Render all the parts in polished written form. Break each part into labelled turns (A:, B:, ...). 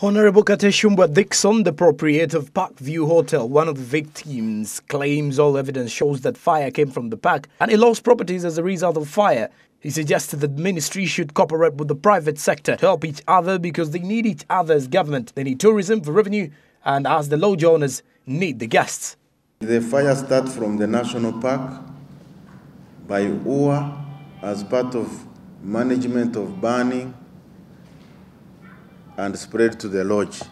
A: Honorable Kateshumbwa Dixon, the proprietor of Parkview Hotel, one of the victims, claims all evidence shows that fire came from the park and he lost properties as a result of fire. He suggested that the ministry should cooperate with the private sector to help each other because they need each other as government. They need tourism for revenue and as the lodge owners need the guests.
B: The fire started from the national park by UWA as part of management of burning and spread to the lodge.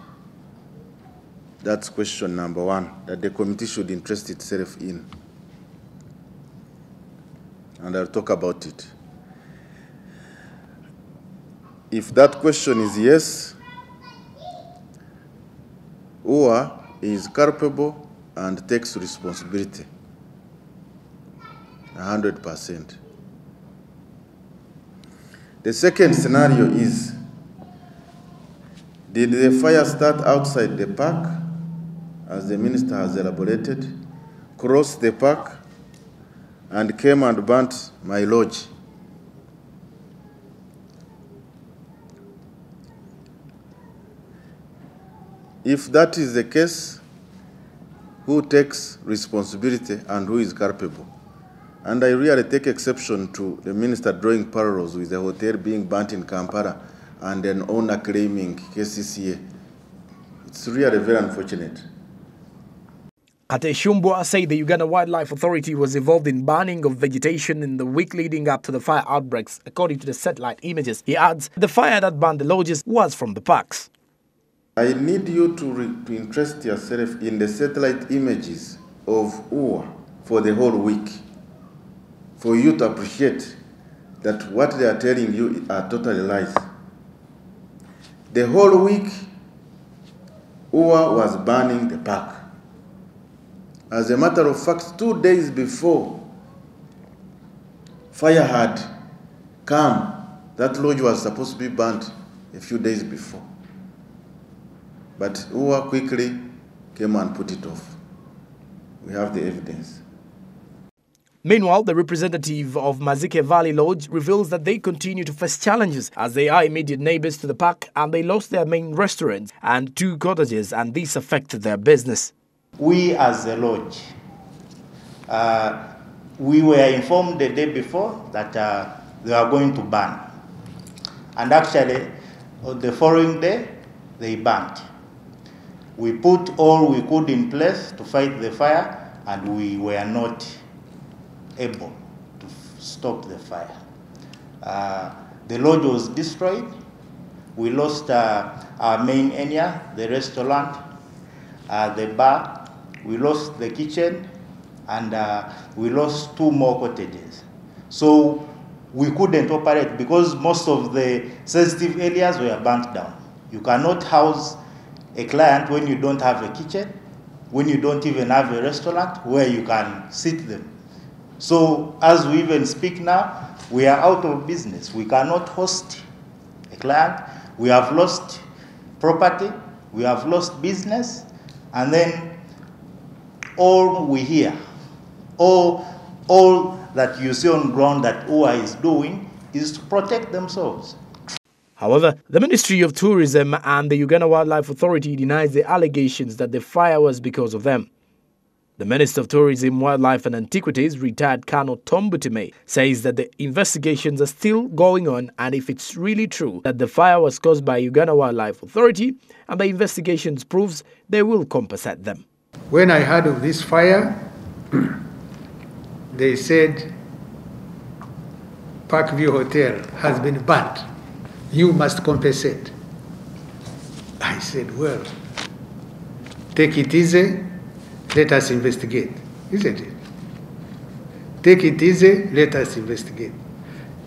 B: That's question number one, that the committee should interest itself in. And I'll talk about it. If that question is yes, UWA is culpable and takes responsibility, 100%. The second scenario is, did the fire start outside the park, as the minister has elaborated, cross the park, and came and burnt my lodge? If that is the case, who takes responsibility and who is culpable? And I really take exception to the minister drawing parallels with the hotel being burnt in Kampala and an owner claiming KCCA. It's really very unfortunate.
A: Kateshumbwa said the Uganda Wildlife Authority was involved in burning of vegetation in the week leading up to the fire outbreaks, according to the satellite images. He adds the fire that burned the lodges was from the parks.
B: I need you to interest yourself in the satellite images of UWA for the whole week, for you to appreciate that what they are telling you are totally lies. The whole week, UWA was burning the park. As a matter of fact, 2 days before fire had come, that lodge was supposed to be burnt a few days before. But UWA quickly came and put it off. We have the evidence.
A: Meanwhile, the representative of Mazike Valley Lodge reveals that they continue to face challenges as they are immediate neighbors to the park and they lost their main restaurants and 2 cottages, and this affected their business.
C: We as the lodge, we were informed the day before that they are going to burn. And actually, on the following day, they burned. We put all we could in place to fight the fire, and we were not able to stop the fire. The lodge was destroyed. We lost our main area, the restaurant, the bar. We lost the kitchen, and we lost 2 more cottages. So we couldn't operate because most of the sensitive areas were burnt down. You cannot house a client when you don't have a kitchen, when you don't even have a restaurant where you can sit them. So as we even speak now, we are out of business. We cannot host a client. We have lost property. We have lost business. And then all we hear, all that you see on ground that UWA is doing is to protect themselves.
A: However, the Ministry of Tourism and the Uganda Wildlife Authority denies the allegations that the fire was because of them. The Minister of Tourism, Wildlife and Antiquities, retired Colonel Tom Butime, says that the investigations are still going on, and if it's really true that the fire was caused by Uganda Wildlife Authority and the investigations proves, they will compensate them.
D: When I heard of this fire, they said Parkview Hotel has been burnt. You must compensate. I said, well, take it easy, let us investigate, isn't it? Take it easy, let us investigate.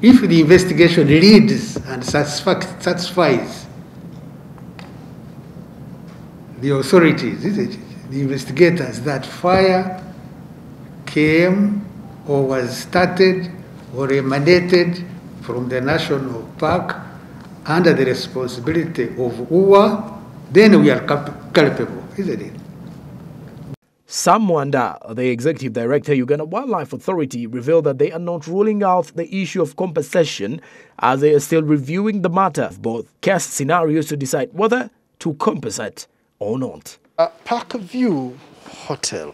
D: If the investigation leads and satisfies the authorities, isn't it, the investigators, that fire came or was started or emanated from the national park under the responsibility of UWA, then we are culpable, isn't it?
A: Sam Mwanda, the executive director, Uganda Wildlife Authority, revealed that they are not ruling out the issue of compensation as they are still reviewing the matter of both case scenarios to decide whether to compensate or not.
E: Parkview Hotel.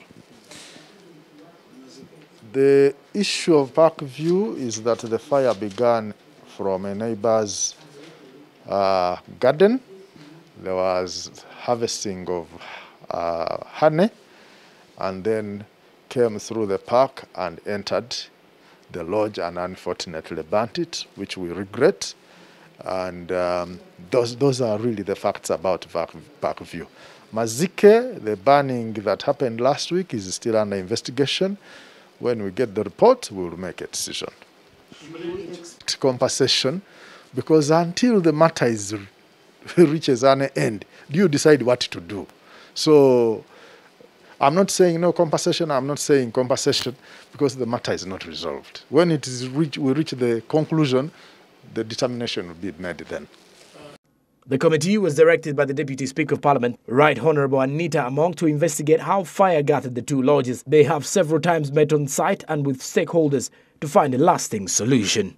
E: The issue of Parkview is that the fire began from a neighbor's garden. There was harvesting of honey, and then came through the park and entered the lodge and unfortunately burnt it, which we regret. And those are really the facts about Parkview. Mazike, the burning that happened last week, is still under investigation. When we get the report, we will make a decision. Compensation, because until the matter reaches an end, you decide what to do. So I'm not saying no compensation, I'm not saying compensation, because the matter is not resolved. When it is we reach the conclusion, the determination will be made then.
A: The committee was directed by the Deputy Speaker of Parliament, Right Honourable Anita Among, to investigate how fire gutted the two lodges. They have several times met on site and with stakeholders to find a lasting solution.